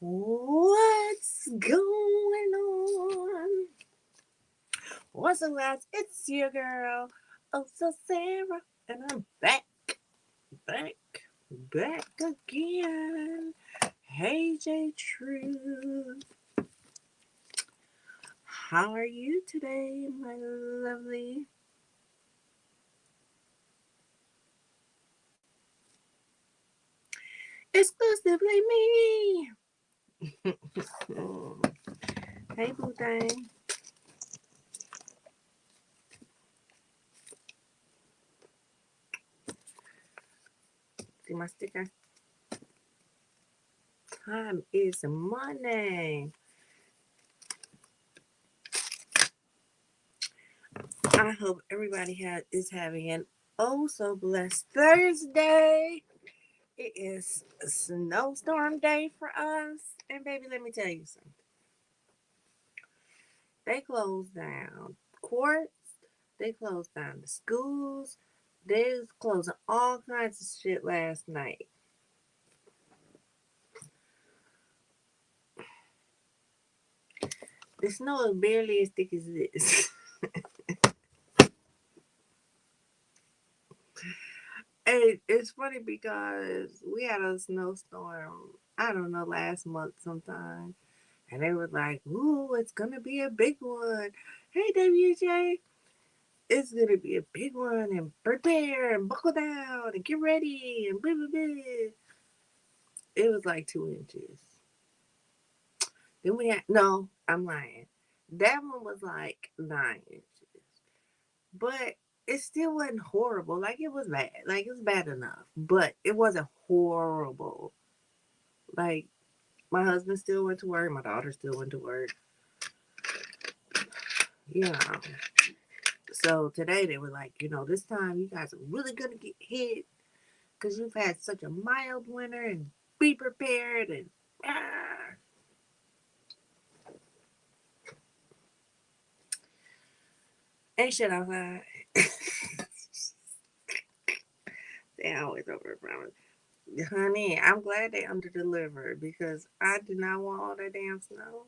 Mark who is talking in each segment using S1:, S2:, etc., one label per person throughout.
S1: What's going on? What's up, guys? It's your girl, Oh So Sara, and I'm back, back again. Hey, J Truth, how are you today, my lovely? Exclusively me. Hey, Boo Thing. See my sticker? Time is money. I hope everybody is having an oh so blessed Thursday. It is a snowstorm day for us. And baby, let me tell you something. They closed down courts, they closed down the schools, they was closing all kinds of shit last night. The snow is barely as thick as this. And it's funny because we had a snowstorm, I don't know, last month sometime. And they were like, ooh, it's going to be a big one. Hey, WJ, it's going to be a big one. And prepare and buckle down and get ready and blah, blah, blah. It was like 2 inches. Then we had, no, I'm lying. That one was like 9 inches. But it still wasn't horrible. Like, it was bad. Like, it was bad enough. But it wasn't horrible. Like, my husband still went to work. My daughter still went to work. You know. So today they were like, this time you guys are really going to get hit because you've had such a mild winter and be prepared and ah. Ain't shit outside. They always over promise. Honey, I'm glad they under delivered because I did not want all that damn snow.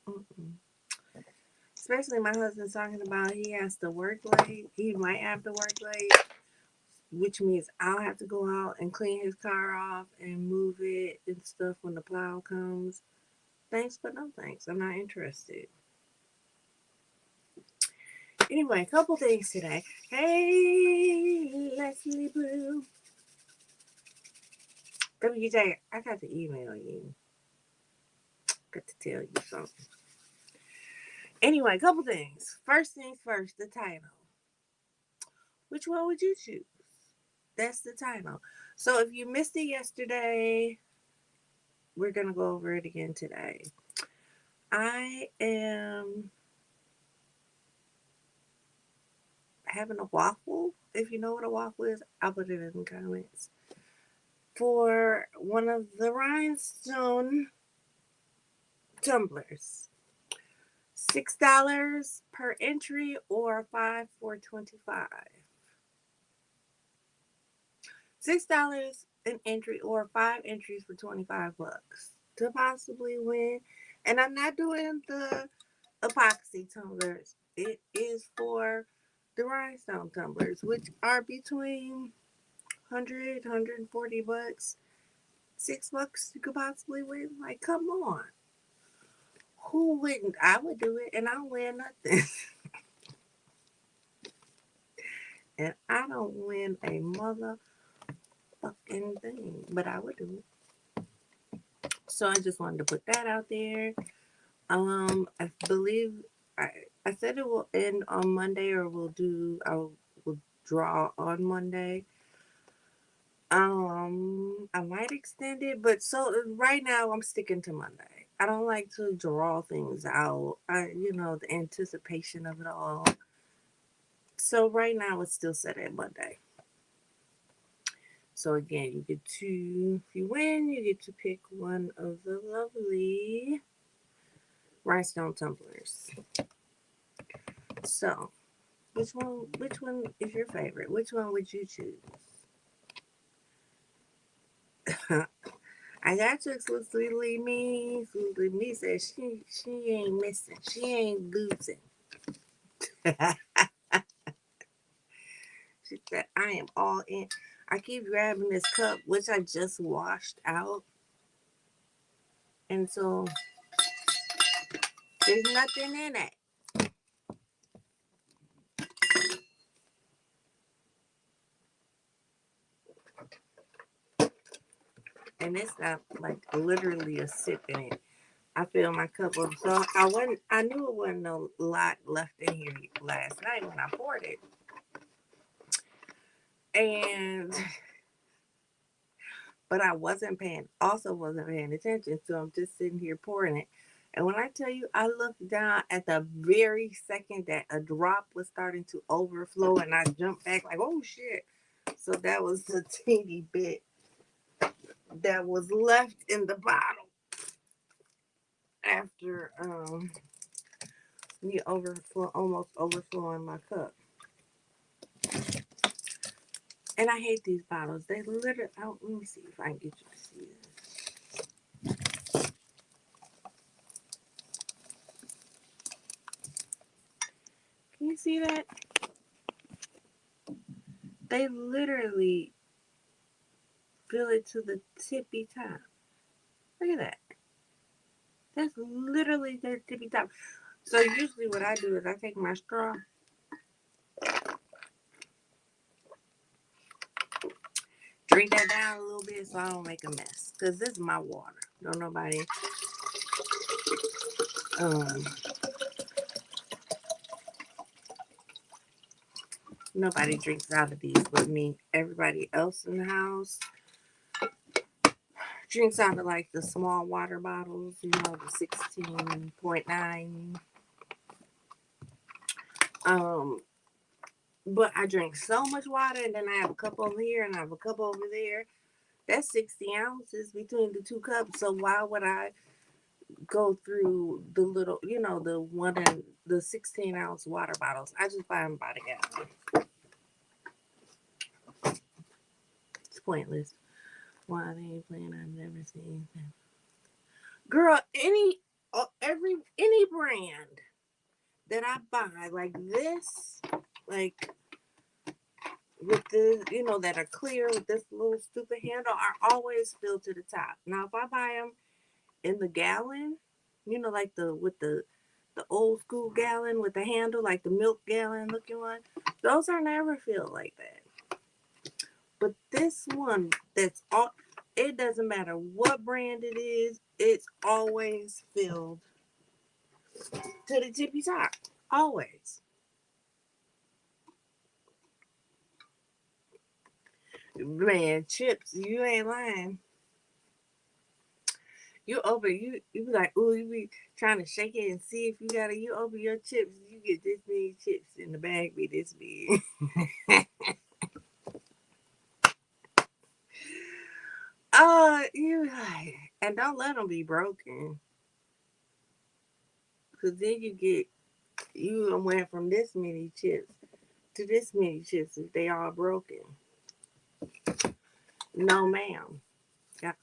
S1: Mm-mm. Especially my husband's talking about he has to work late. He might have to work late, which means I'll have to go out and clean his car off and move it and stuff when the plow comes. Thanks, but no thanks. I'm not interested. Anyway, a couple things today. Hey, Leslie Blue. WJ, I got to email you. Got to tell you something. Anyway, a couple things. First things first, the title. Which one would you choose? That's the title. So if you missed it yesterday, we're going to go over it again today. I am having a waffle. If you know what a waffle is, I'll put it in the comments. For one of the rhinestone tumblers. $6 per entry or 5 for $25. $6 an entry or 5 entries for $25 to possibly win. And I'm not doing the epoxy tumblers. It is for the rhinestone tumblers, which are between 140 bucks. $6 you could possibly win. Like, come on. Who wouldn't? I would do it and I don't win nothing. And I don't win a motherfucking thing. But I would do it. So I just wanted to put that out there. I believe I I said it will end on Monday or will draw on Monday. I might extend it, but so right now I'm sticking to Monday. I don't like to draw things out. The anticipation of it all. So right now it's still set at Monday. So again, you get to, if you win, you get to pick one of the lovely rhinestone tumblers. So, which one is your favorite? Which one would you choose? I got you exclusively me. Exclusively me said she ain't missing. She ain't losing. She said I am all in. I keep grabbing this cup, which I just washed out, and so there's nothing in it. And it's not like literally a sip in it. I filled my cup up, so I knew it wasn't a lot left in here last night when I poured it, and but I wasn't paying attention. So I'm just sitting here pouring it. And when I tell you, I looked down at the very second that a drop was starting to overflow, and I jumped back like, "Oh shit!" So that was the teeny bit that was left in the bottle after me almost overflowing my cup. And I hate these bottles. They literally. Oh, let me see if I can get you to see this. Can you see that? They literally fill it to the tippy top. Look at that. That's literally the tippy top. So usually what I do is I take my straw, drink that down a little bit so I don't make a mess. Cause this is my water. Don't um nobody drinks out of these but me. Everybody else in the house drinks out of like the small water bottles, the 16.9. Um, but I drink so much water, and then I have a cup over here and I have a cup over there. That's 60 ounces between the two cups. So why would I go through the little, the one and the 16-ounce water bottles? I just buy them by the gallon. It's pointless. Why they ain't playing? I've never seen them. Girl, any brand that I buy like this, like with the that are clear with this little stupid handle, are always filled to the top. Now if I buy them in the gallon, like the old school gallon with the handle, like the milk gallon looking one, those are never filled like that. But this one, that's all. It doesn't matter what brand it is. It's always filled to the tippy top. Always. Man, chips, you ain't lying. You be like, ooh, you be trying to shake it and see if you got it. You open your chips, you get this many chips in the bag be this big. You like, and don't let them be broken, cause then you went from this many chips to this many chips if they all broken. No, ma'am. Yeah.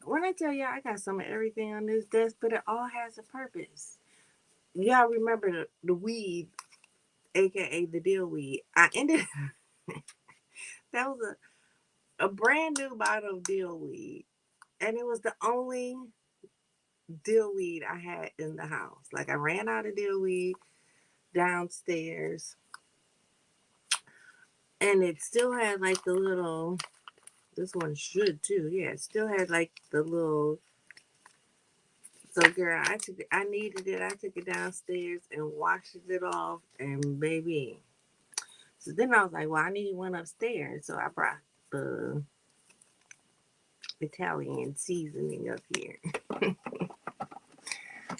S1: When I tell y'all, I got some of everything on this desk, but it all has a purpose. Y'all remember the weed, aka the deal weed? I ended that was a brand new bottle of deal weed, and it was the only deal weed I had in the house. Like I ran out of deal weed downstairs, and it still had like the little. This one should too. Yeah, it still had like the little. So girl, I needed it. I took it downstairs and washed it off, and baby. So then I was like, well, I need one upstairs. So I brought the Italian seasoning up here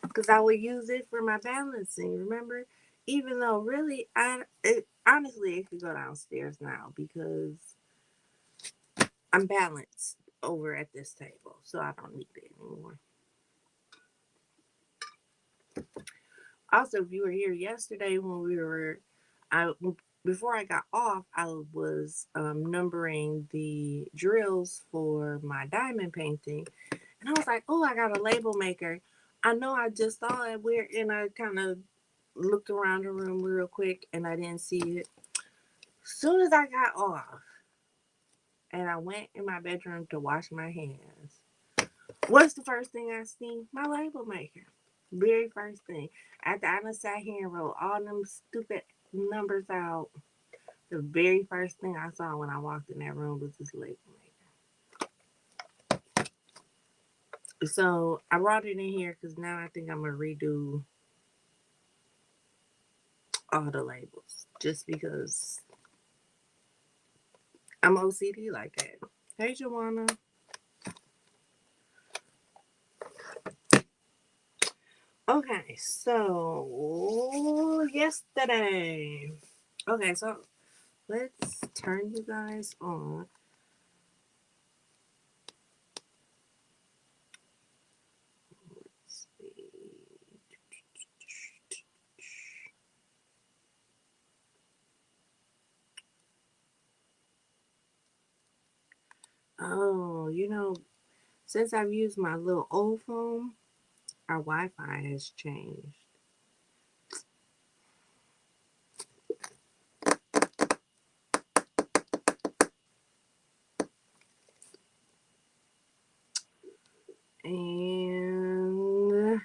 S1: because I would use it for my balancing. Remember, even though really, honestly it could go downstairs now because I'm balanced over at this table, so I don't need it anymore. Also, if you were here yesterday when I before I got off, I was numbering the drills for my diamond painting, and I was like, "Oh, I got a label maker." I know I just saw it where, and I kind of looked around the room real quick, and I didn't see it. Soon as I got off, and I went in my bedroom to wash my hands, what's the first thing I see? My label maker. Very first thing. After I done sat here and wrote all them stupid numbers out, the very first thing I saw when I walked in that room was this label maker. So I brought it in here because now I think I'm gonna redo all the labels just because I'm OCD like that. Hey, Joanna. Okay, so yesterday. Okay, so let's turn you guys on. Let's see. Oh, since I've used my little old phone, our Wi-Fi has changed. And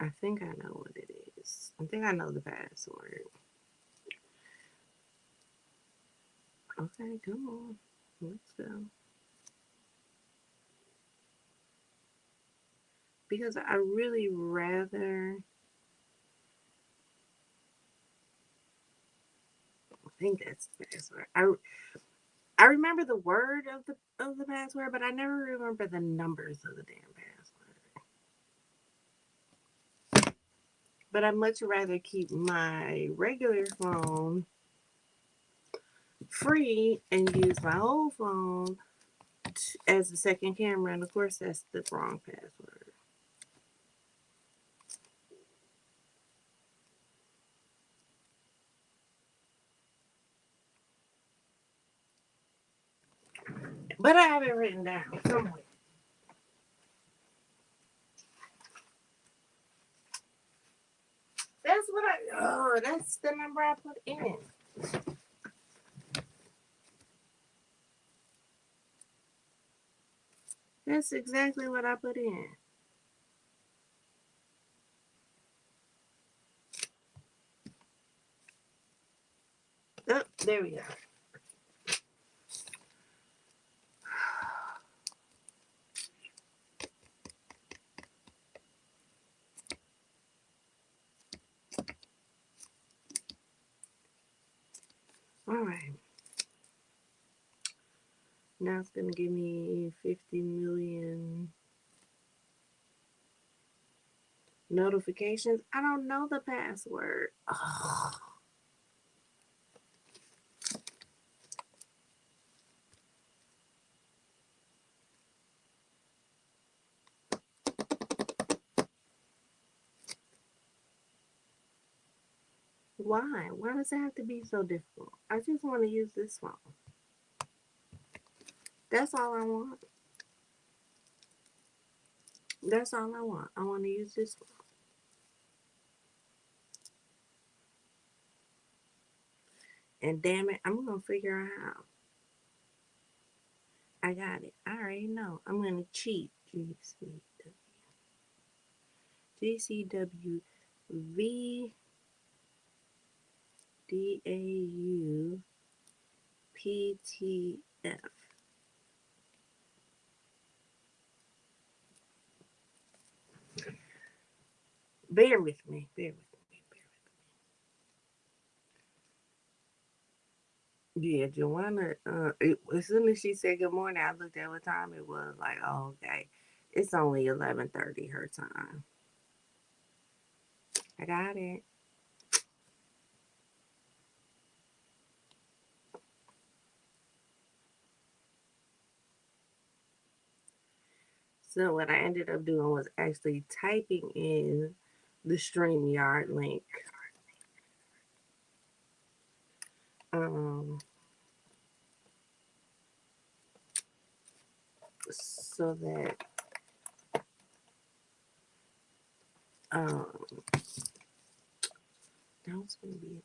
S1: I think I know what it is. I think I know the password. Okay, come on. Let's go. Because I really rather I think that's the password. I remember the word of the password, but I never remember the numbers of the damn password. But I'd much rather keep my regular phone free and use my old phone as a second camera. And of course, that's the wrong password. But I have it written down somewhere. That's what that's the number I put in. That's exactly what I put in. Oh, there we go. All right. Now it's going to give me 50 million notifications. I don't know the password. Oh, why? Why does it have to be so difficult? I just want to use this phone. That's all I want. That's all I want. I want to use this phone. And damn it, I'm going to figure out how. I got it. I already know. I'm going to cheat. GCW VDAUPTF. Bear with me. Bear with me. Bear with me. Yeah, Joanna, as soon as she said good morning, I looked at what time it was. Like, oh, okay. It's only 11:30 her time. I got it. So what I ended up doing was actually typing in the StreamYard link. Um, so that um, that was gonna be.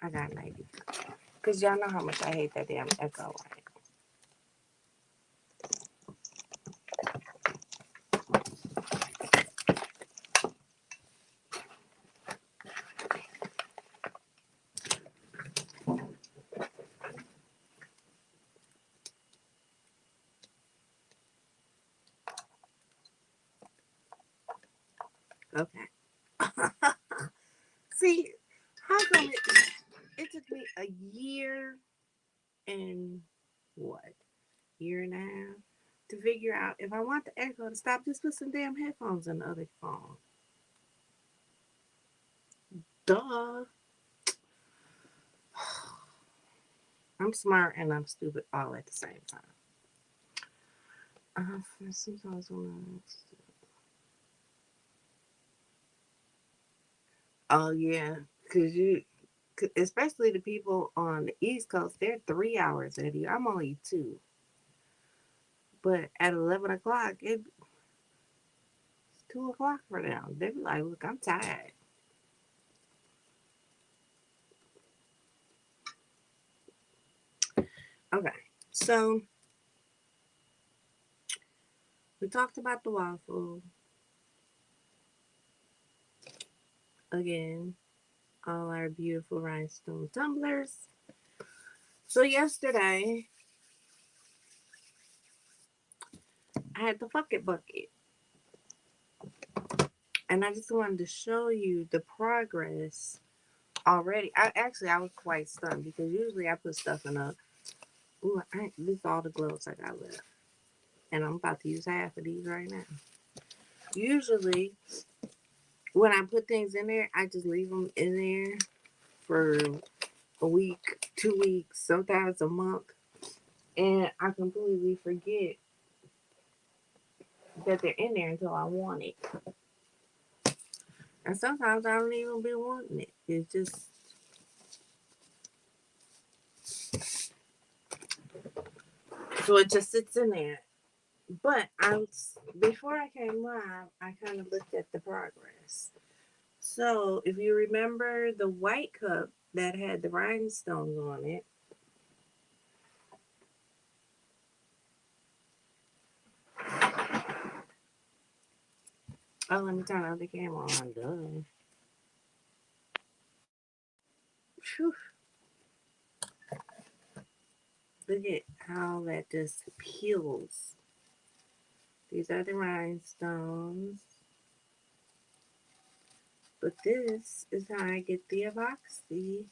S1: I got 90. Cause y'all know how much I hate that damn echo. Okay. See, how come it took me a year and what? Year and a half to figure out if I want the echo to stop, just put some damn headphones in the other phone. Duh. I'm smart and I'm stupid all at the same time. Sometimes when oh yeah, cause especially the people on the East Coast, they're 3 hours ahead of you. I'm only two, but at 11 o'clock, it's 2 o'clock for them. They be like, "Look, I'm tired." Okay, so we talked about the waffle again. All our beautiful rhinestone tumblers. So yesterday, I had the bucket bucket, and I just wanted to show you the progress already. I was quite stunned because usually I put stuff in a. Ooh, this is all the gloves I got left, and I'm about to use half of these right now. Usually, when I put things in there, I just leave them in there for a week, 2 weeks, sometimes a month, and I completely forget that they're in there until I want it. And sometimes I don't even be wanting it. It's just so it just sits in there. But before I came live, I kind of looked at the progress. So if you remember the white cup that had the rhinestones on it, oh, let me turn the other camera on. Duh. Whew. Look at how that just peels. These are the rhinestones. But this is how I get the epoxy.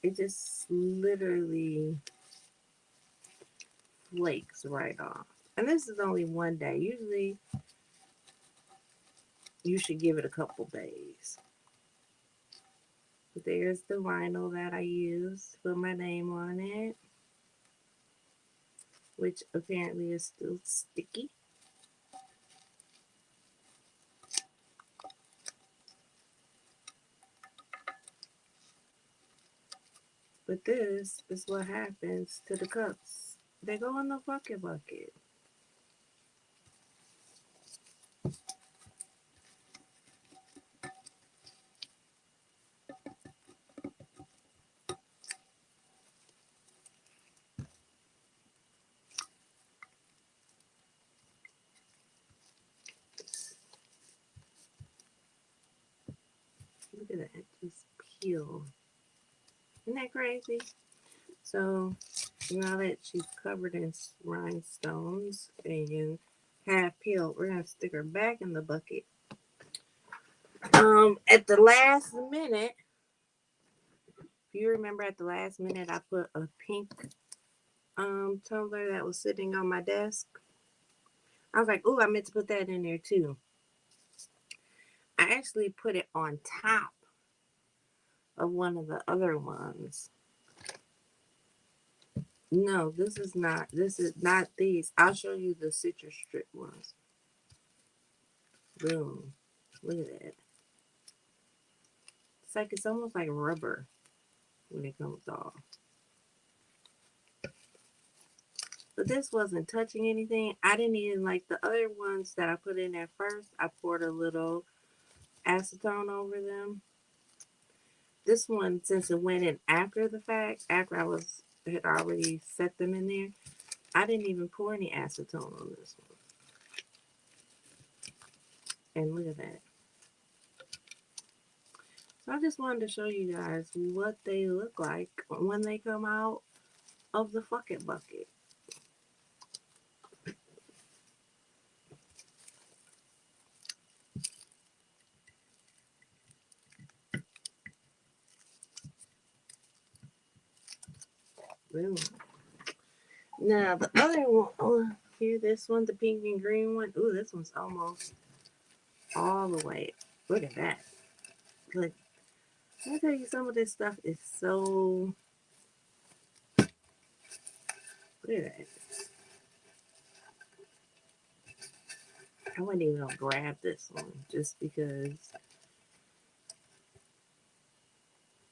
S1: It just literally flakes right off. And this is only one day. Usually you should give it a couple days. But there's the vinyl that I used. Put my name on it, which apparently is still sticky. But this is what happens to the cups. They go in the bucket bucket. Look at that. Just peel. Isn't that crazy? So now that she's covered in rhinestones and half peeled, we're gonna stick her back in the bucket. At the last minute, if you remember, at the last minute, I put a pink tumbler that was sitting on my desk. I was like, "Oh, I meant to put that in there too." I actually put it on top of one of the other ones. No, this is not. This is not these. I'll show you the citrus strip ones. Boom. Look at that. It's almost like rubber when it comes off. But this wasn't touching anything. I didn't even like the other ones that I put in at first. I poured a little acetone over them. This one, since it went in after the fact, after had already set them in there, I didn't even pour any acetone on this one. And look at that. So I just wanted to show you guys what they look like when they come out of the fucking bucket. Boom. Now the other one, oh, here, this one, the pink and green one. Ooh, this one's almost all the way. Look at that. Look, I tell you, some of this stuff is so. Look at that. I wouldn't even gonna grab this one just because.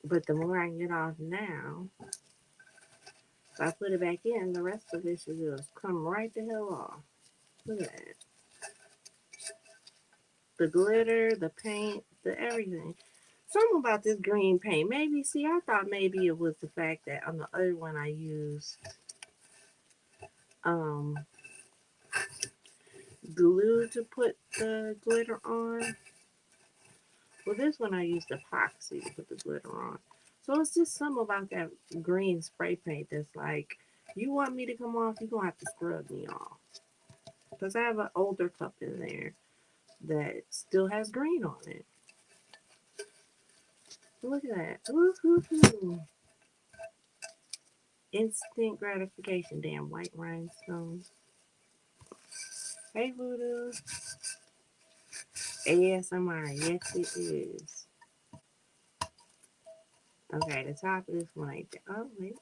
S1: But the more I get off now, if I put it back in, the rest of it should just come right the hell off. Look at that. The glitter, the paint, the everything. Something about this green paint. Maybe, see, I thought maybe it was the fact that on the other one I used um, glue to put the glitter on. Well, this one I used epoxy to put the glitter on. So it's just something about that green spray paint that's like, you want me to come off, you're going to have to scrub me off. Because I have an older cup in there that still has green on it. Look at that. Woo-hoo-hoo. Instant gratification. Damn white rhinestones. Hey, Voodoo. ASMR. Yes, it is. Okay, the top of this one ain't there. Oh, wait.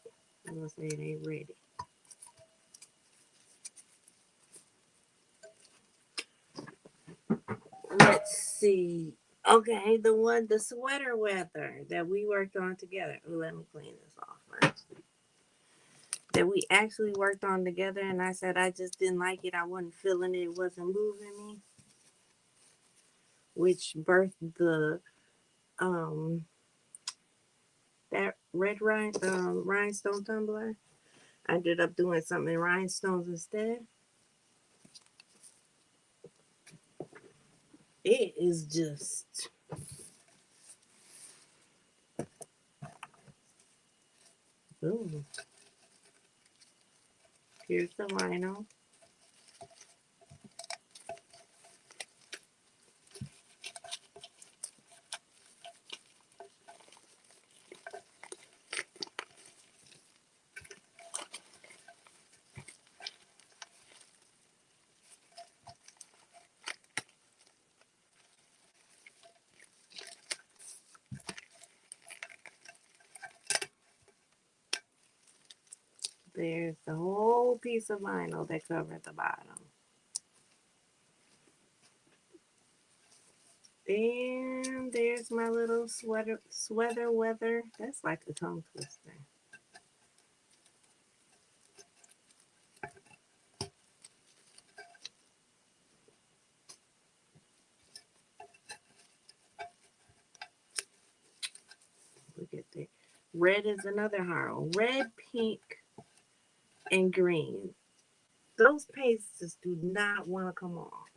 S1: I'm going to say it ain't ready. Let's see. Okay, the sweater weather that we worked on together. Ooh, let me clean this off first. That we actually worked on together, and I said I just didn't like it. I wasn't feeling it. It wasn't moving me. Which birthed the that rhinestone tumbler. I ended up doing something in rhinestones instead. It is just ooh. Here's the rhino. There's the whole piece of vinyl that covered the bottom. And there's my little sweater weather. That's like a tongue twister. Look at that. Red is another hard. Red, pink, and green. Those pages do not want to come off.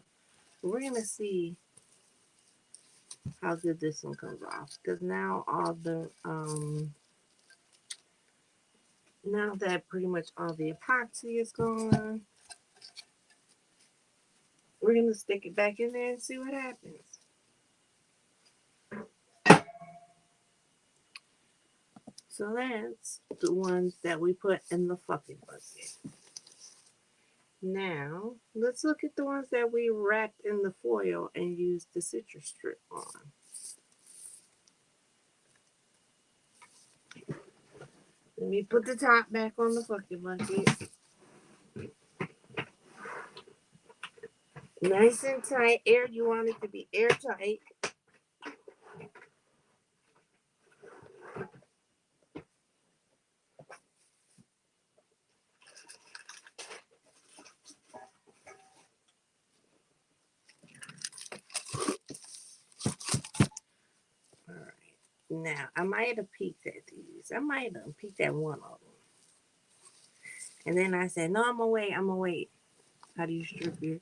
S1: We're going to see how good this one comes off. Because now now that pretty much all the epoxy is gone, we're going to stick it back in there and see what happens. So that's the ones that we put in the fucking bucket. Now, let's look at the ones that we wrapped in the foil and used the citrus strip on. Let me put the top back on the fucking bucket. Nice and tight. Air, you want it to be airtight. All right. Now, I might have peeked at these. I might have peeked at one of them. And then I said, no, I'm going to wait. I'm going to wait. How do you strip your...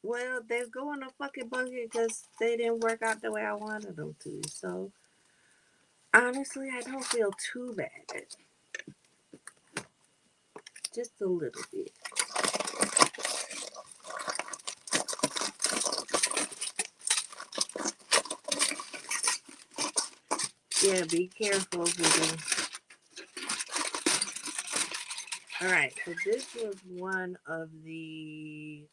S1: well, they go in a fucking bucket because they didn't work out the way I wanted them to. So, honestly, I don't feel too bad. Just a little bit. Yeah, be careful with them. Alright, so this was one of the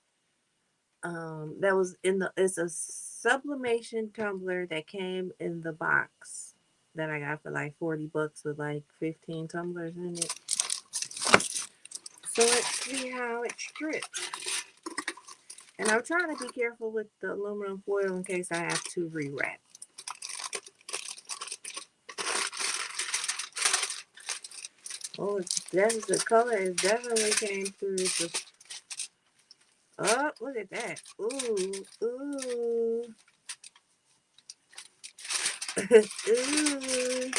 S1: that was in the it's a sublimation tumbler that came in the box that I got for like $40 with like 15 tumblers in it. So let's see how it strips. And I'm trying to be careful with the aluminum foil in case I have to rewrap. Oh, the color is definitely came through the... Oh, look at that. Ooh, ooh. Ooh.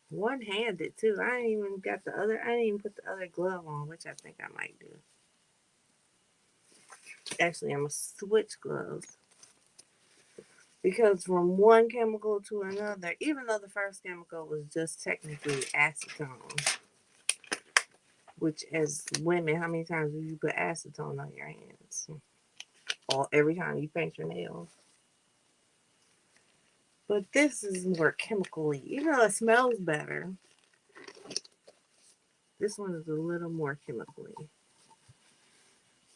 S1: One-handed too. I ain't even got the other. I didn't even put the other glove on, which I think I might do. Actually, I'm gonna switch gloves because from one chemical to another, even though the first chemical was just technically acetone, which as women, how many times do you put acetone on your hands? Or every time you paint your nails. But this is more chemically, even though it smells better. This one is a little more chemically.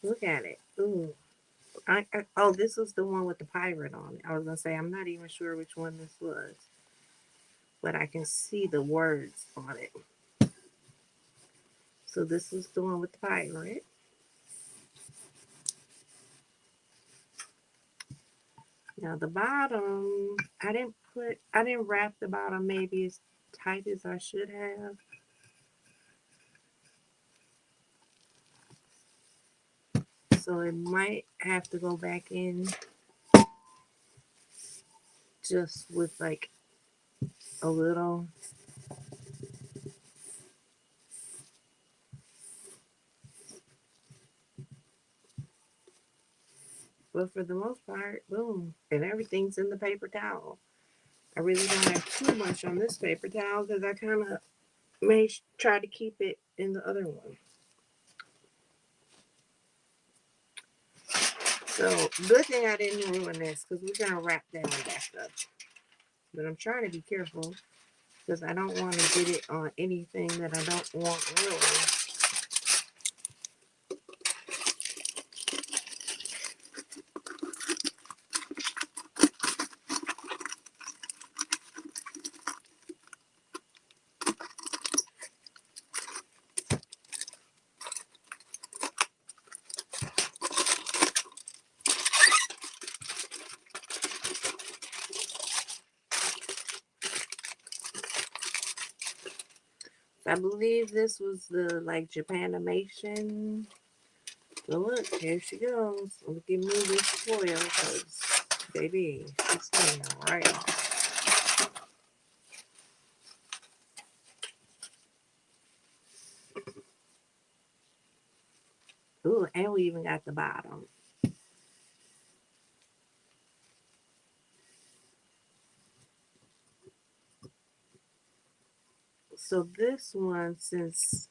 S1: Look at it. Ooh. Oh, this was the one with the pirate on it. I was gonna say I'm not even sure which one this was, but I can see the words on it. So this was the one with the pirate. Now the bottom, I didn't wrap the bottom maybe as tight as I should have. So it might have to go back in just with like a little. But for the most part, boom. And everything's in the paper towel. I really don't have too much on this paper towel because I kind of may try to keep it in the other one. So, good thing I didn't ruin this because we're going to wrap that one back up. But I'm trying to be careful because I don't want to get it on anything that I don't want ruined. I believe this was the like Japanimation. So look, here she goes. Look at me this foil because, baby, she's staying right on. Ooh, and we even got the bottom. So this one, since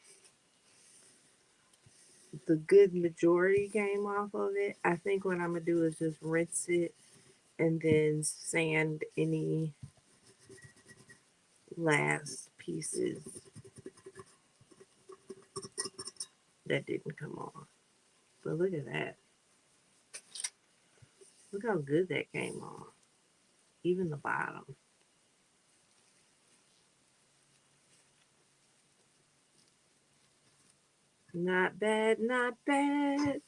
S1: the good majority came off of it, I think what I'm going to do is just rinse it and then sand any last pieces that didn't come off. But look at that. Look how good that came off. Even the bottom. Not bad, not bad.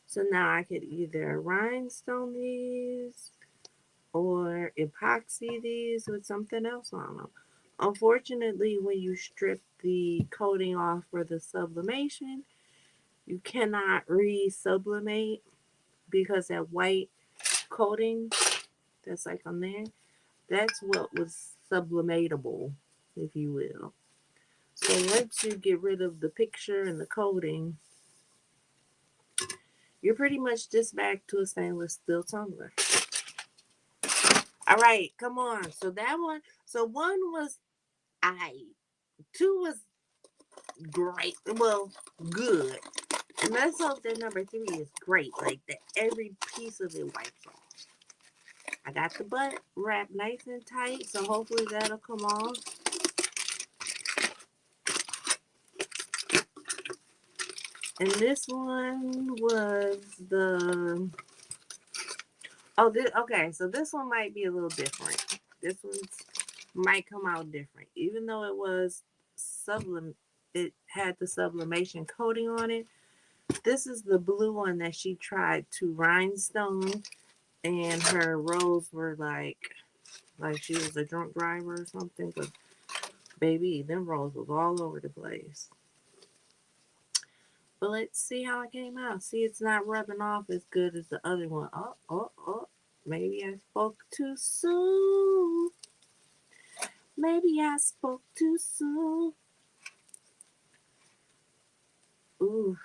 S1: So now I could either rhinestone these or epoxy these with something else on them. Unfortunately, when you strip the coating off for the sublimation, you cannot re-sublimate because that white coating that's like on there, that's what was sublimatable, if you will. So once you get rid of the picture and the coating, you're pretty much just back to a stainless steel tumbler. All right, come on. So that one, so one was I, two was great. Well, good. And let's hope that number three is great. Like that every piece of it wipes off. I got the butt wrapped nice and tight, so hopefully that'll come off. And this one was the okay. So this one might be a little different. This one might come out different, even though it was sublim. It had the sublimation coating on it. This is the blue one that she tried to rhinestone, and her rolls were like she was a drunk driver or something. But baby, them rolls was all over the place. But let's see how it came out. See, it's not rubbing off as good as the other one. Oh, oh, oh. Maybe I spoke too soon. Maybe I spoke too soon. Ooh,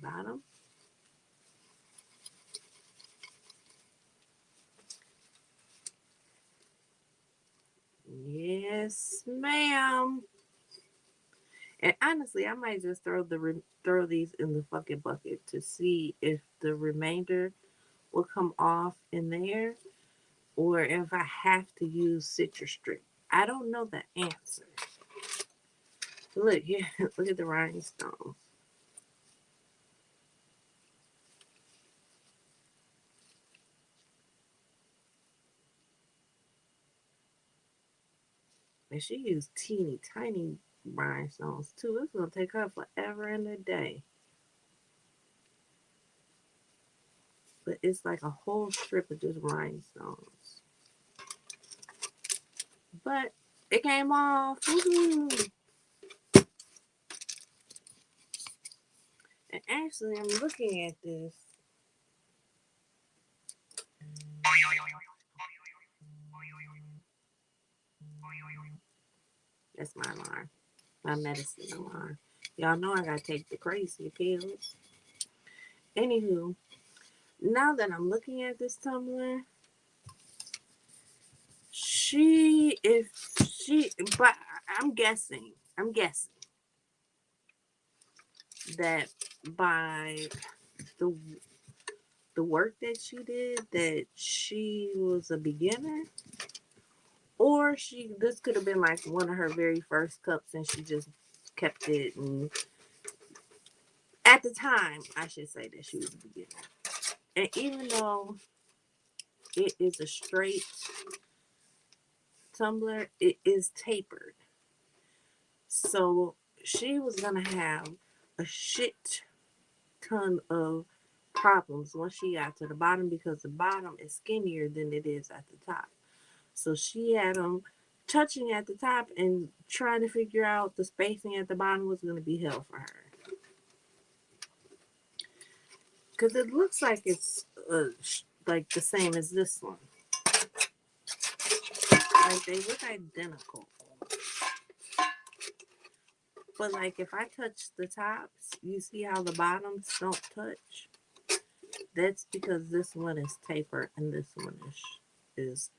S1: bottom. Yes, ma'am. And honestly, I might just throw these in the fucking bucket to see if the remainder will come off in there, or if I have to use citrus strip. I don't know the answer. Look here, look at the rhinestones. And she used teeny tiny rhinestones too. It's gonna take her forever and a day. But it's like a whole strip of just rhinestones. But it came off. Woo-hoo. And actually, I'm looking at this. That's my alarm. My medicine alarm. Y'all know I gotta take the crazy pills. Anywho, now that I'm looking at this tumbler, if she, but I'm guessing that by the the work that she did, that she was a beginner, or this could have been like one of her very first cups, and she just kept it. And at the time, I should say that she was a beginner. And even though it is a straight tumbler, it is tapered. So she was gonna have a shit ton of problems once she got to the bottom, because the bottom is skinnier than it is at the top. So she had them touching at the top, and trying to figure out the spacing at the bottom was going to be hell for her. Because it looks like it's like the same as this one. Like they look identical. But like if I touch the tops, you see how the bottoms don't touch? That's because this one is tapered and this one is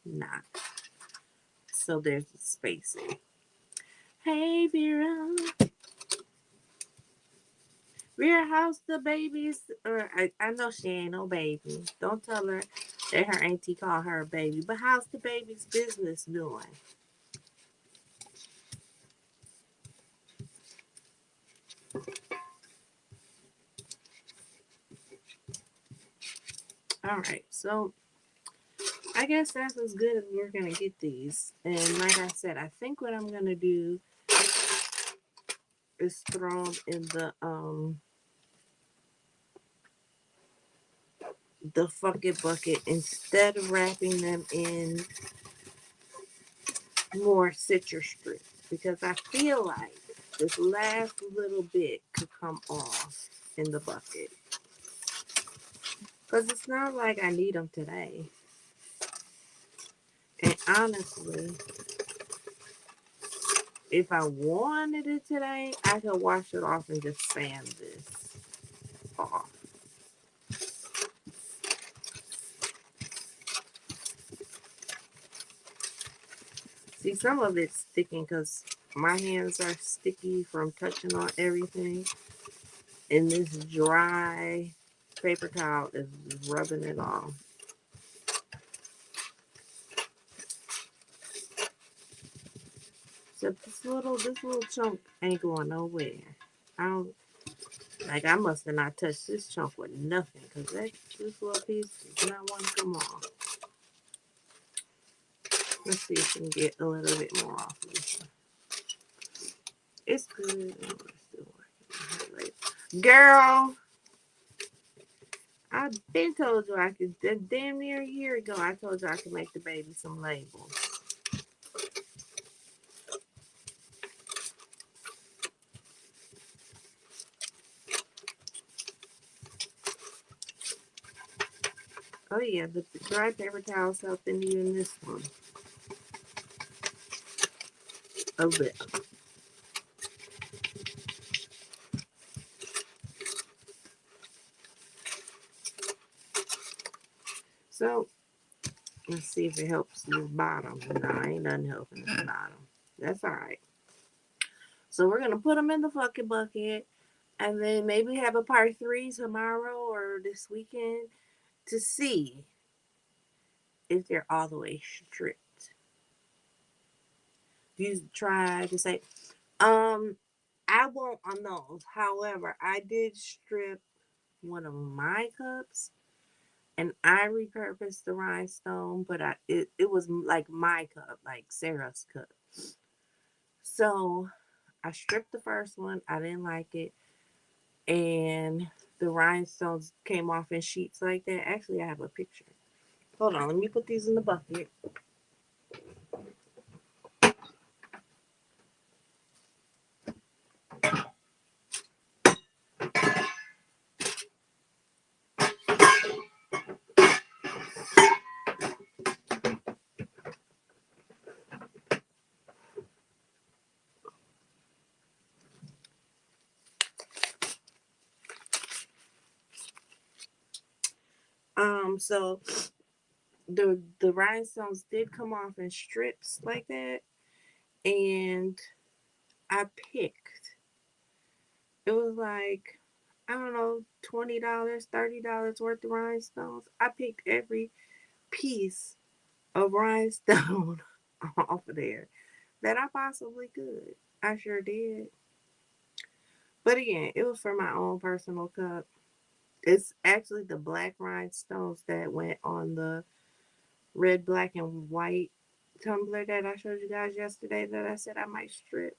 S1: not. So there's spacing. Hey Vera. Vera, how's the babies? Or I know she ain't no baby. Don't tell her that her auntie called her a baby. But how's the baby's business doing? All right, so I guess that's as good as we're gonna get these. And like I said, I think what I'm gonna do is throw them in the fucking bucket instead of wrapping them in more citrus strips because I feel like this last little bit could come off in the bucket because it's not like I need them today. And honestly, if I wanted it today, I could wash it off and just sand this off. See, some of it's sticking because my hands are sticky from touching on everything. And this dry paper towel is rubbing it off. So this little chunk ain't going nowhere. I don't like I must have not touched this chunk with nothing because this little piece does not want to come off. Let's see if we can get a little bit more off of this one. It's good. Oh, it's still working. Girl, I been told you I could damn near a year ago I told you I could make the baby some labels. Oh yeah, the dry paper towels helping you in this one. A little. So let's see if it helps the bottom. No, ain't nothing helping the bottom. That's all right. So we're gonna put them in the fucking bucket, and then maybe have a part three tomorrow or this weekend to see if they're all the way stripped. You try to say, um, I won't on those. However, I did strip one of my cups and I repurposed the rhinestone, but it was like my cup, like Sarah's cup. So I stripped the first one. I didn't like it, and the rhinestones came off in sheets like that. Actually, I have a picture. Hold on, let me put these in the bucket. So the rhinestones did come off in strips like that, and I picked. It was like I don't know, $20, $30 worth of rhinestones. I picked every piece of rhinestone off of there that I possibly could. I sure did. But again, it was for my own personal cup. It's actually the black rhinestones that went on the red, black, and white tumbler that I showed you guys yesterday that I said I might strip.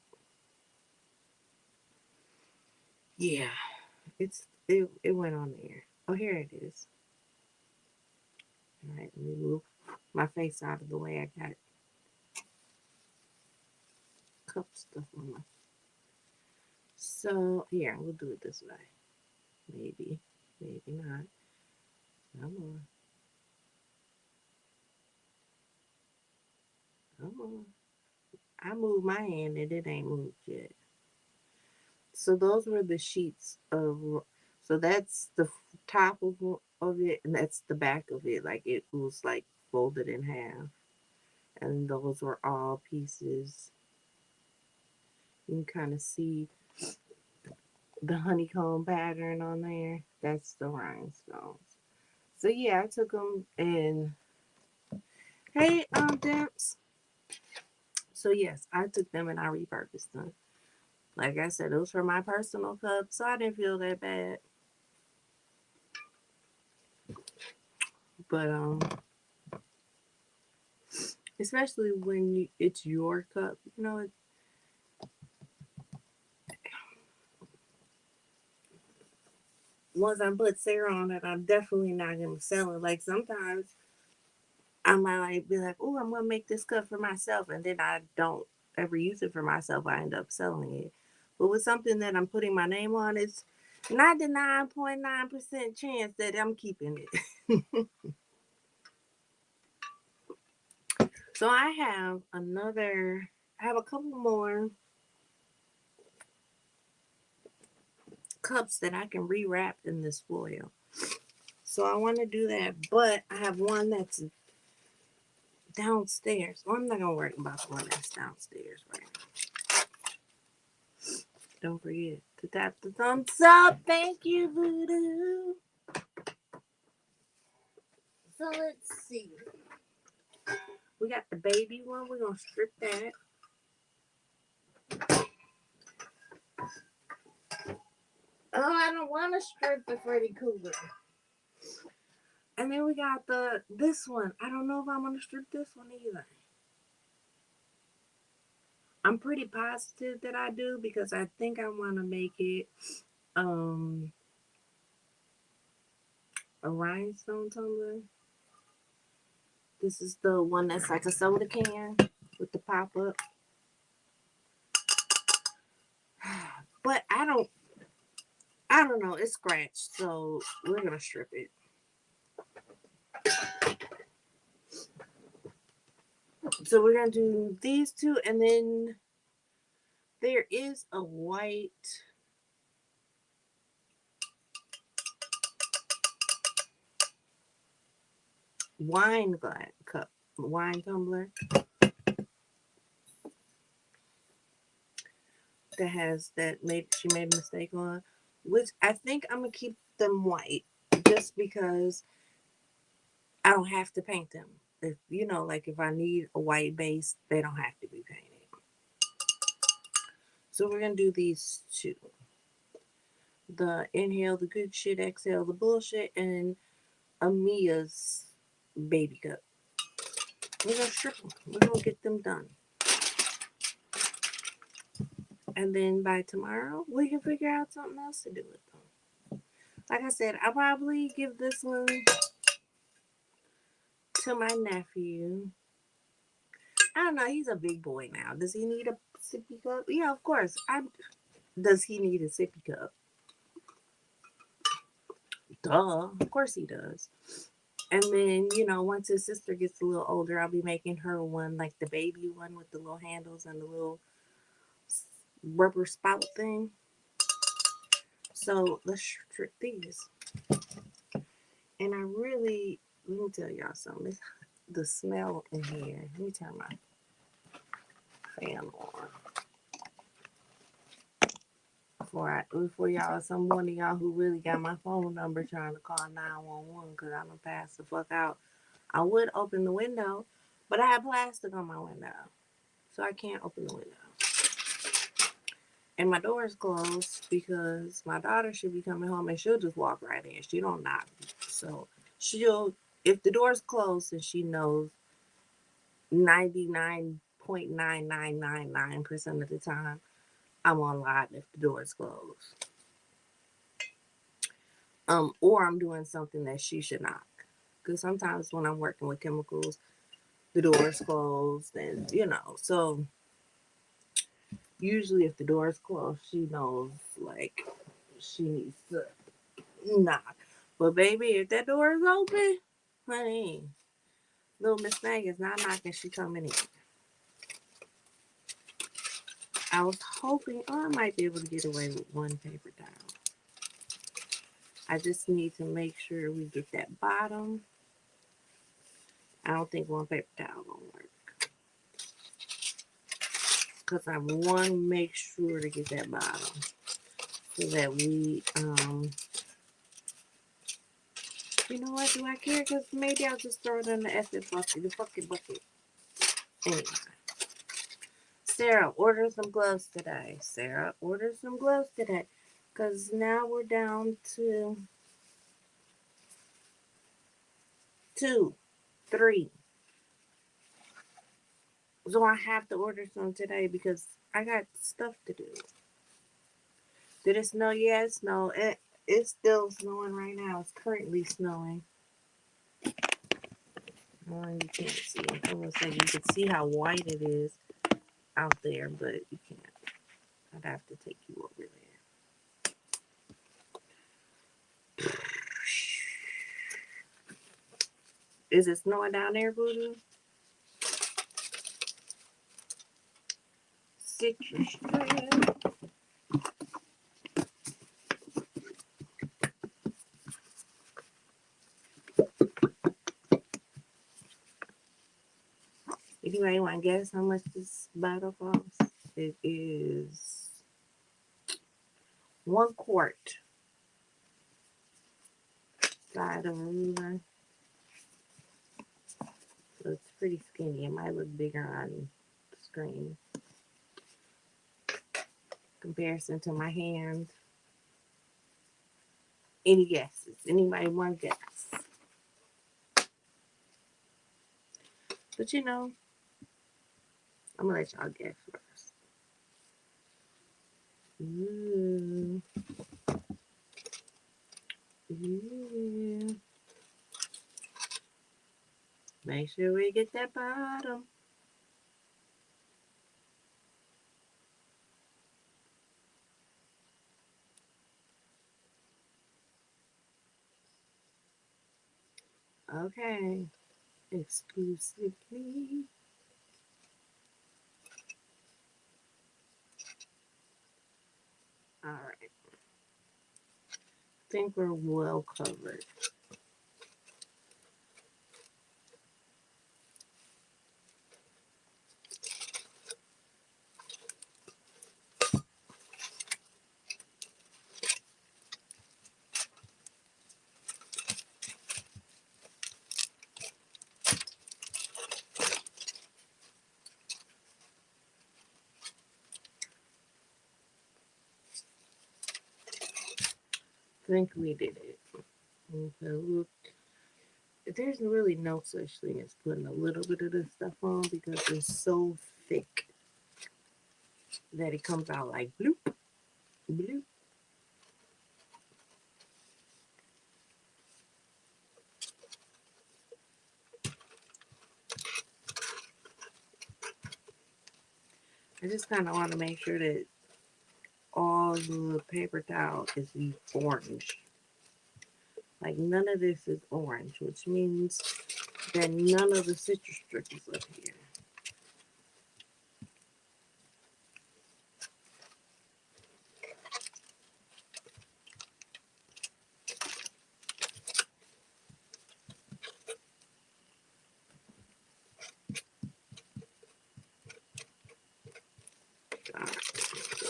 S1: Yeah, it went on there. Oh, here it is. All right, let me move my face out of the way. I got cup stuff on my. So here, we'll do it this way. Maybe, maybe not. Come on, come on. I moved my hand and it ain't moved yet. So those were the sheets of. So that's the top of it, and that's the back of it. Like it was like folded in half, and those were all pieces. You can kind of see the honeycomb pattern on there. That's the rhinestones. So yeah, I took them and hey, Demps. So yes, I took them and I repurposed them. Like I said, it was for my personal cup, so I didn't feel that bad. But especially when it's your cup, once I put Sarah on it, I'm definitely not gonna sell it. Like sometimes I might like be like, oh, I'm gonna make this cup for myself, and then I don't ever use it for myself. I end up selling it. But with something that I'm putting my name on, it's 99.9% chance that I'm keeping it. So I have a couple more cups that I can rewrap in this foil. So I want to do that, but I have one that's downstairs. Well, I'm not gonna worry about the one that's downstairs right now. Don't forget to tap the thumbs up. Thank you, Voodoo. So let's see. We got the baby one. We're gonna strip that. Oh, I don't want to strip the Freddy Cougar. And then we got this one. I don't know if I'm gonna strip this one either. I'm pretty positive that I do because I think I want to make it um a rhinestone tumbler. This is the one that's like a soda can with the pop up. But I don't know. It's scratched, so we're gonna strip it. So we're gonna do these two, and then there is a white wine glass cup, wine tumbler that has that made she made a mistake on, which I think I'm gonna keep them white just because I don't have to paint them. If like if I need a white base, they don't have to be painted. So we're gonna do these two. The inhale the good shit, exhale the bullshit, and Amia's baby cup. We're gonna strip them. We're gonna get them done. And then by tomorrow, we can figure out something else to do with them. Like I said, I'll probably give this one to my nephew. I don't know. He's a big boy now. Does he need a sippy cup? Yeah, of course. Does he need a sippy cup? Duh. Of course he does. And then, once his sister gets a little older, I'll be making her one, like the baby one with the little handles and the little rubber spout thing. So let's strip these. And let me tell y'all something. The smell in here. Let me turn my fan on. Before y'all, one of y'all who really got my phone number trying to call 911 because I don't pass the fuck out. I would open the window, but I have plastic on my window, so I can't open the window. And my door is closed because my daughter should be coming home and she'll just walk right in. She don't knock. So if the door's closed, then she knows 99.9999% of the time I'm on live if the door's closed. Or I'm doing something that she should knock. Because sometimes when I'm working with chemicals, the door's closed and so usually if the door's closed, she knows like she needs to knock. But baby, if that door is open, honey, little Miss Mag is not knocking, she coming in. I was hoping I might be able to get away with one paper towel. I just need to make sure we get that bottom. I don't think one paper towel gonna work. Because I want to make sure to get that bottom. So that we, you know what, do I care? Because maybe I'll just throw it in the effing bucket, the fucking bucket. Anyway. Sarah, order some gloves today. Sarah, order some gloves today. Because now we're down to 2, 3. So I have to order some today because I got stuff to do. Did it snow? Yeah, it snowed. It's still snowing right now. It's currently snowing. Oh, you can't see it. I was saying you can see how white it is out there, but you can't. I'd have to take you over there. Is it snowing down there, Voodoo? Citrus strip. Anybody want to guess how much this bottle costs? It is 1 quart. Side of a ruler. So it's pretty skinny. It might look bigger on the screen. Comparison to my hand. Any guesses? Anybody want to guess? But you know, I'm gonna let y'all guess first. Ooh. Yeah. Make sure we get that bottom. Okay. Exclusively. All right. I think we're well covered. I think we did it. Okay, look. There's really no such thing as putting a little bit of this stuff on because it's so thick that it comes out like bloop, bloop. I just kind of want to make sure that all the paper towel is orange. Like none of this is orange, which means that none of the citrus strip is up here.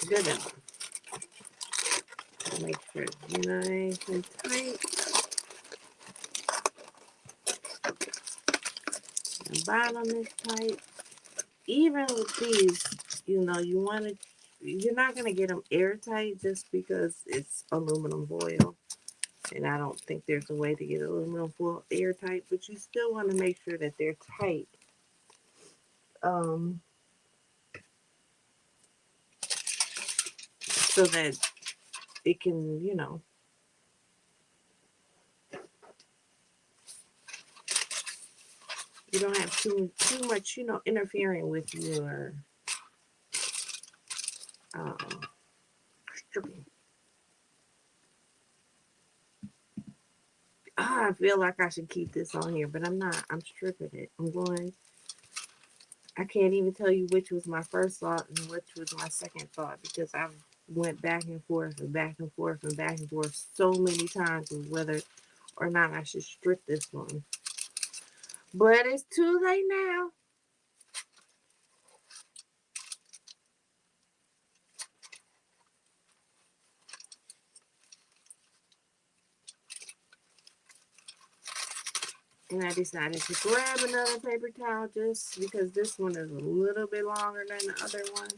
S1: Good enough. Make sure it's nice and tight. The bottom is tight. Even with these, you know, you're not going to get them airtight just because it's aluminum foil. And I don't think there's a way to get aluminum foil airtight, but you still want to make sure that they're tight. So that it can, you know, you don't have too much, you know, interfering with your um, stripping. I feel like I should keep this on here, but I'm not. I'm stripping it. I can't even tell you which was my first thought and which was my second thought because I've went back and forth and back and forth and back and forth so many times with whether or not I should strip this one. But it's too late now. And I decided to grab another paper towel just because this one is a little bit longer than the other one.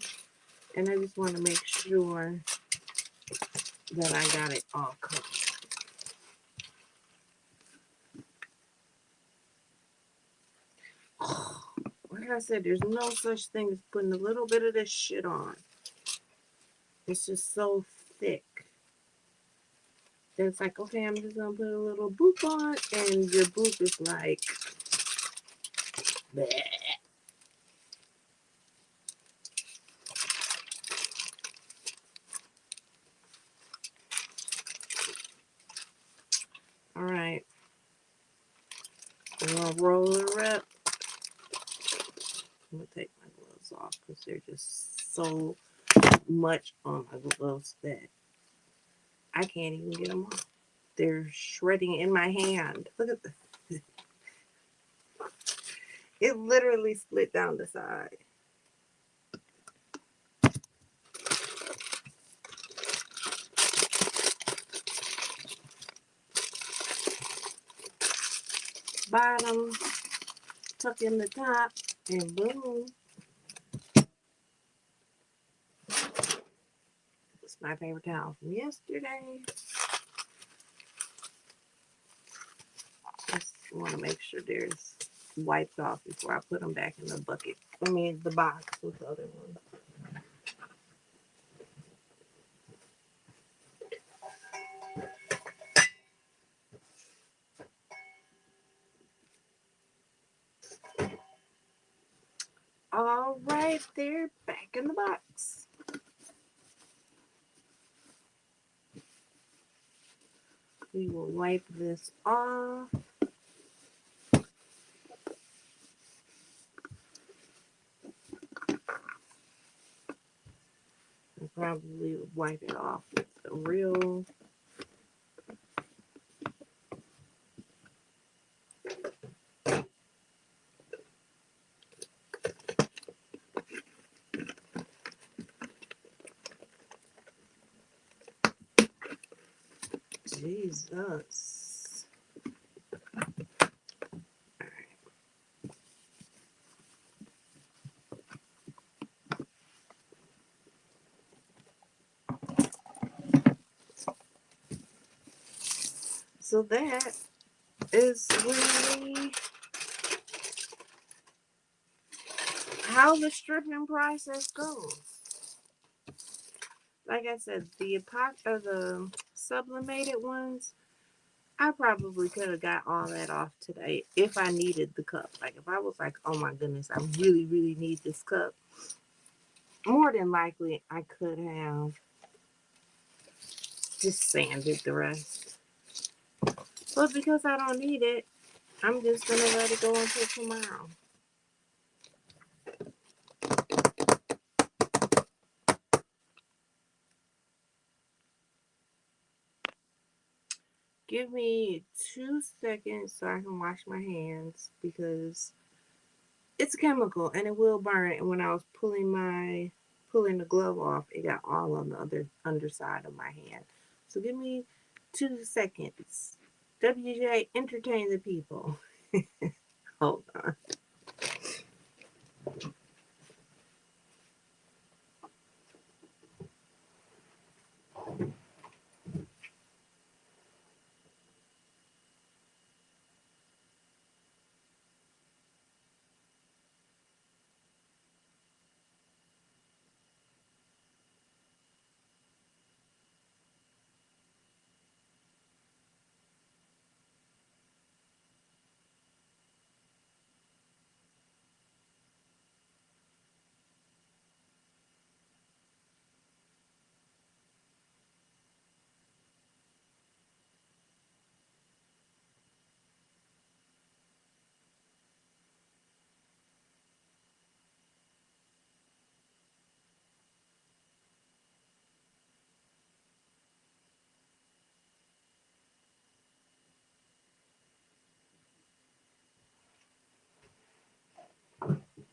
S1: And I just want to make sure that I got it all covered. Like I said, there's no such thing as putting a little bit of this shit on. It's just so thick. It's like, okay, I'm just gonna put a little boop on, and your boop is like, bleh. All right, I'm gonna roll her up. I'm gonna take my gloves off because they're just so much on my gloves that I can't even get them off. They're shredding in my hand. Look at this. It literally split down the side. Bottom, tuck in the top, and boom. It's my paper towel from yesterday. Just want to make sure there's wiped off before I put them back in the bucket. I mean, the box with the other ones. All right, they're back in the box. We will wipe this off. And probably wipe it off with a real Jesus. So that is really how the stripping process goes. Like I said, the the sublimated ones, I probably could have got all that off today if I needed the cup. Like if I was like, oh my goodness, I really, really need this cup. More than likely, I could have just sanded the rest. But because I don't need it, I'm just gonna let it go until tomorrow. Give me 2 seconds so I can wash my hands because it's chemical and it will burn. And when I was pulling the glove off, it got all on the other underside of my hand. So give me 2 seconds. WJ, entertain the people. Hold on.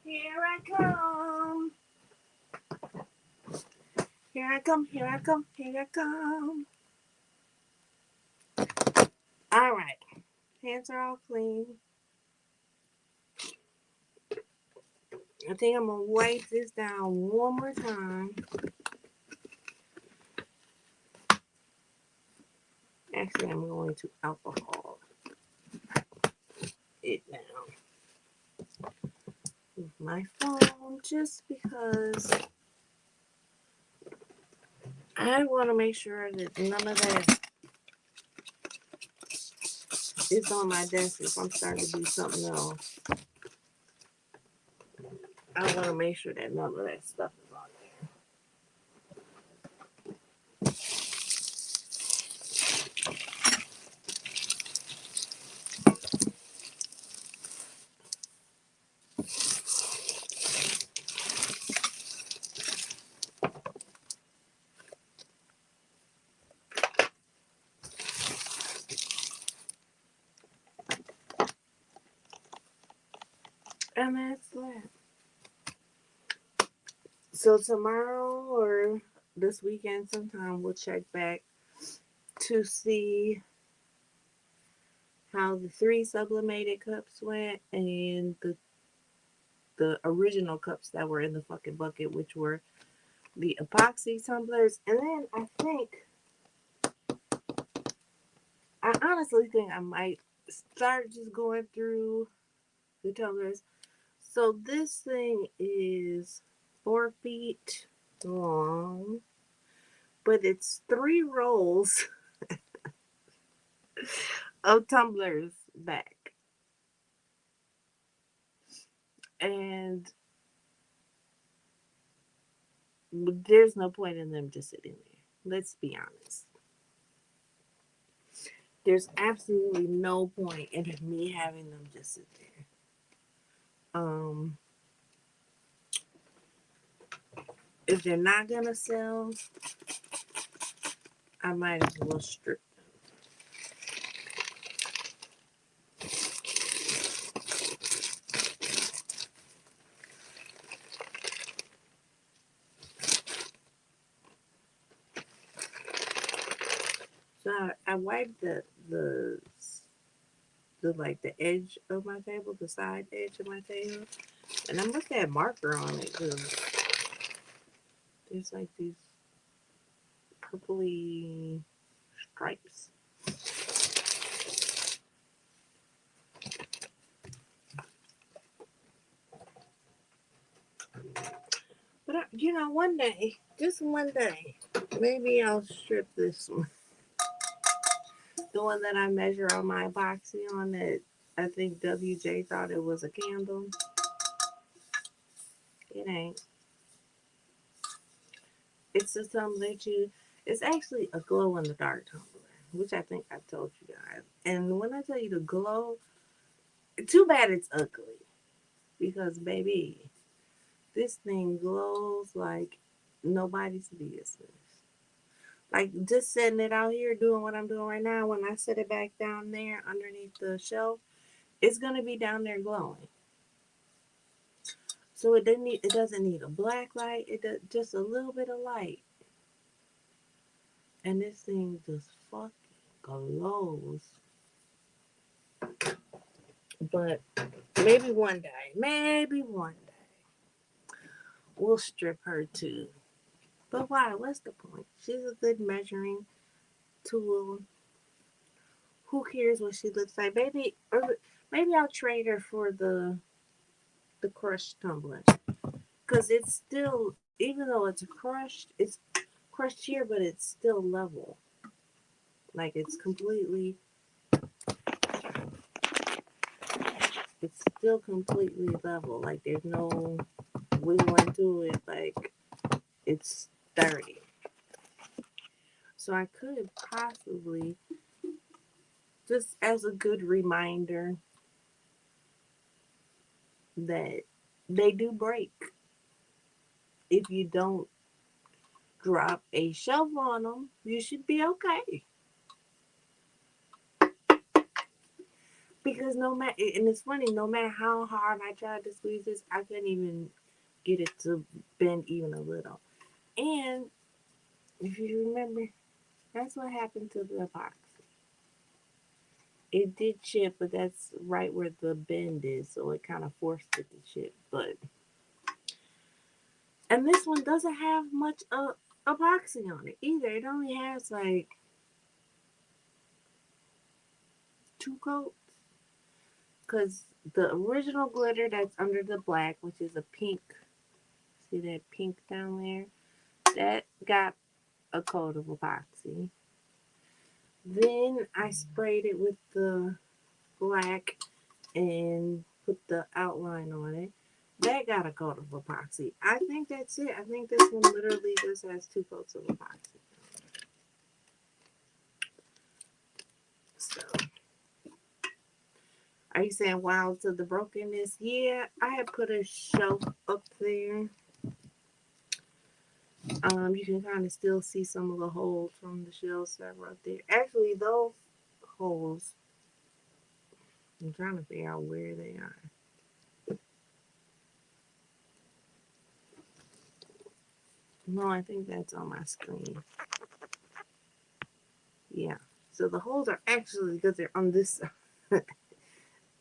S1: Here I come. Here I come. Here I come. Here I come. All right. Hands are all clean. I think I'm going to wipe this down one more time. Actually, I'm going to alcohol it down. my phone just because I want to make sure that none of that is on my desk if I'm starting to do something else. I want to make sure that none of that stuff is on there. And that's that. So tomorrow or this weekend sometime we'll check back to see how the three sublimated cups went and the original cups that were in the fucking bucket, which were the epoxy tumblers. And then I honestly think I might start just going through the tumblers. So this thing is 4 feet long, but it's 3 rolls of tumblers back. And there's no point in them just sitting there. Let's be honest. There's absolutely no point in me having them just sit there. Um, if they're not gonna sell, I might as well strip them. So I wiped the like the edge of my table, the side edge of my table, and I must have marker on it because there's like these purpley stripes. But one day, just one day, maybe I'll strip this one. The one that I measure on my epoxy on that I think WJ thought it was a candle. It ain't. It's a tumbler too. It's actually a glow in the dark tumbler, which I think I told you guys. And when I tell you the glow, too bad it's ugly. Because baby, this thing glows like nobody's business. Like just setting it out here doing what I'm doing right now, when I set it back down there underneath the shelf, it's gonna be down there glowing. So it doesn't need a black light. It does just a little bit of light. And this thing just fucking glows. But maybe one day, we'll strip her too. But why? What's the point? She's a good measuring tool. Who cares what she looks like? Maybe I'll trade her for the crushed tumbler. Because it's still, even though it's crushed here, but it's still level. Like it's still completely level. Like there's no wiggling to it. Like it's sturdy. So I could possibly, just as a good reminder that they do break if you don't drop a shelf on them, you should be okay. Because no matter, and it's funny, no matter how hard I tried to squeeze this, I couldn't even get it to bend even a little. And if you remember, that's what happened to the epoxy. It did chip, but that's right where the bend is, so it kind of forced it to chip. And this one doesn't have much epoxy on it either. It only has like 2 coats. because the original glitter that's under the black, which is a pink, see that pink down there? That got a coat of epoxy. Then I sprayed it with the black and put the outline on it. That got a coat of epoxy. I think that's it. I think this one literally just has two coats of epoxy. So, are you saying wild to the brokenness? Yeah, I had put a shelf up there. You can kind of still see some of the holes from the shelves that were up there. Actually, those holes, I'm trying to figure out where they are. No, I think that's on my screen. Yeah. So the holes are actually because they're on this.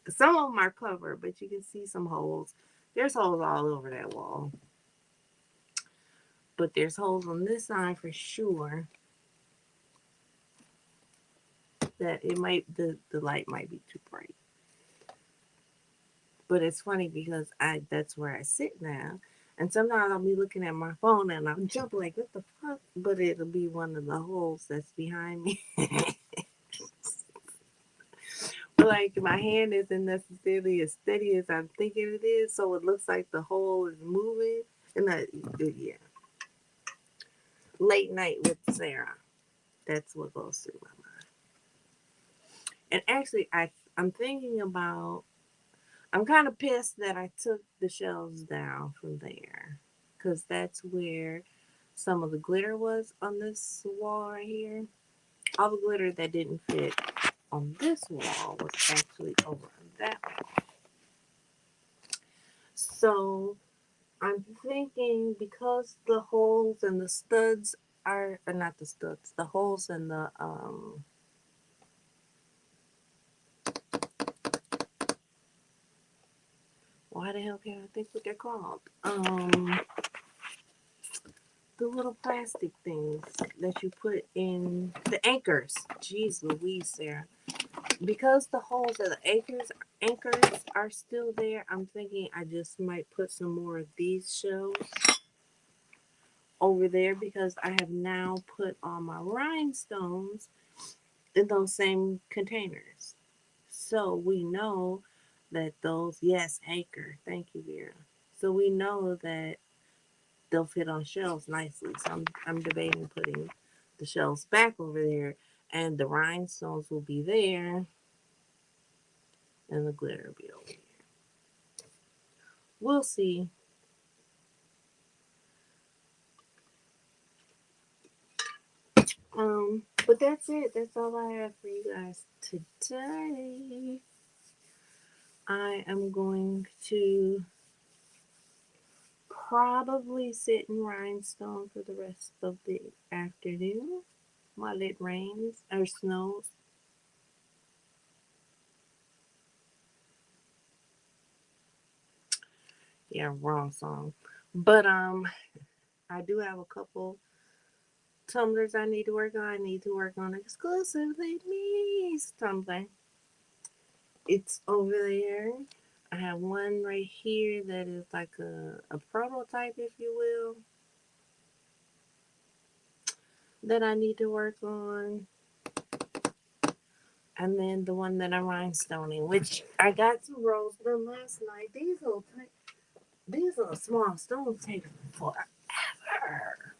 S1: Some of them are covered, but you can see some holes. There's holes all over that wall, but there's holes on this side for sure. That it might the light might be too bright. But it's funny because I that's where I sit now. And sometimes I'll be looking at my phone and I'll jump like, what the fuck? But it'll be one of the holes that's behind me. But like my hand isn't necessarily as steady as I'm thinking it is, so it looks like the hole is moving. And yeah, late night with Sarah. That's what goes through my mind. And actually, I'm thinking about. I'm kind of pissed that I took the shelves down from there, because that's where some of the glitter was on this wall right here. All the glitter that didn't fit on this wall was actually over on that wall. So I'm thinking because the holes and the studs are not the studs, the holes and the why the hell can't I think what they're called? The little plastic things that you put in the anchors. Jeez Louise, Sarah. Because the holes of the anchors are still there, I'm thinking I just might put some more of these shells over there because I have now put all my rhinestones in those same containers. So we know that those, yes, anchor. Thank you, Vera. So we know that they'll fit on shelves nicely. So I'm debating putting the shelves back over there, and the rhinestones will be there, and the glitter will be over here. We'll see. But that's it. That's all I have for you guys today. I am going to probably sit in rhinestone for the rest of the afternoon while it rains or snows. Yeah, wrong song. But I do have a couple tumblers I need to work on. I need to work on exclusively me's Tumblr. It's over there. I have one right here that is like a prototype, if you will, that I need to work on. And then the one that I'm rhinestoning, which I got some rolls done last night. These little small stones take forever.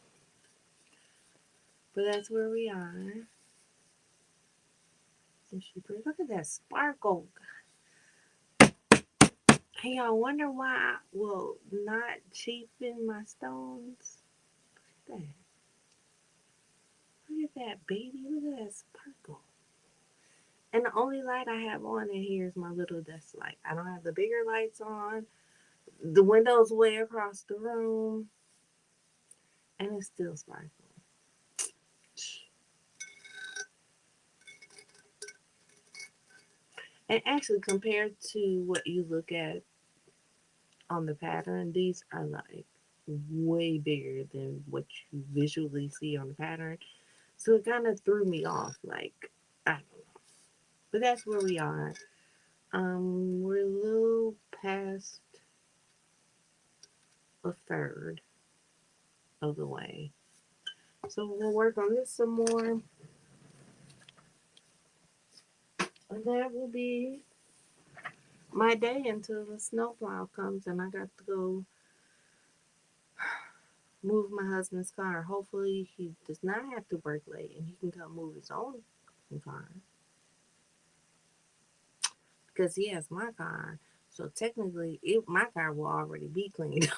S1: But that's where we are. Look at that sparkle. Hey, y'all wonder why I will not cheapen my stones? Look at that. Look at that, baby. Look at that sparkle. And the only light I have on in here is my little desk light. I don't have the bigger lights on. The window's way across the room. And it's still sparkling. And actually, compared to what you look at on the pattern, these are like way bigger than what you visually see on the pattern. So it kind of threw me off. Like, I don't know. But that's where we are. We're a little past a third of the way. So we'll work on this some more. And that will be my day until the snowplow comes and I got to go move my husband's car. Hopefully he does not have to work late and he can come move his own car because he has my car. So technically, my car will already be cleaned.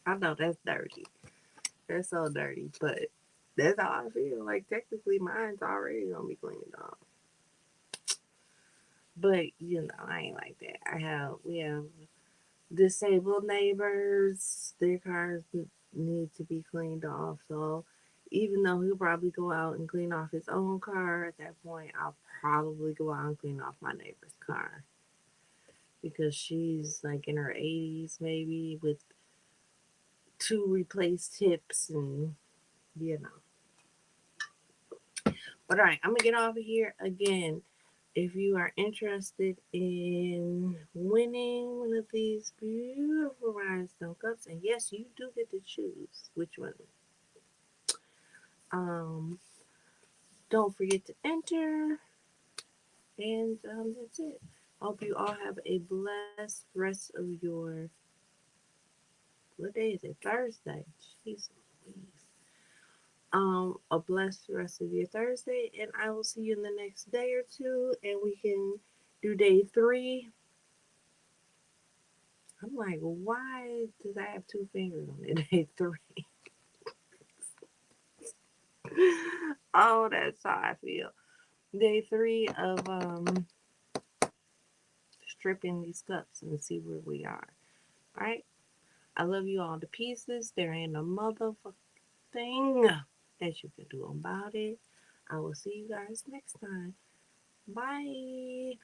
S1: I know that's dirty. That's so dirty, but that's how I feel. Like technically, mine's already gonna be cleaned off. But I ain't like that. We have disabled neighbors. Their cars need to be cleaned off. So even though he'll probably go out and clean off his own car, at that point, I'll probably go out and clean off my neighbor's car because she's like in her 80s, maybe with two replaced hips and you know. But all right, I'm gonna get off of here again. If you are interested in winning one of these beautiful rhinestone cups, and yes, you do get to choose which one. Um, don't forget to enter, and that's it. Hope you all have a blessed rest of your. What day is it? Thursday. Jeez Louise. A blessed rest of your Thursday, and I will see you in the next day or two, and we can do day 3. I'm like, why does I have 2 fingers on it? Day 3. Oh, that's how I feel. Day 3 of stripping these cups and see where we are. All right. I love you all to pieces. There ain't a motherfucking thing that you can do about it. I will see you guys next time. Bye.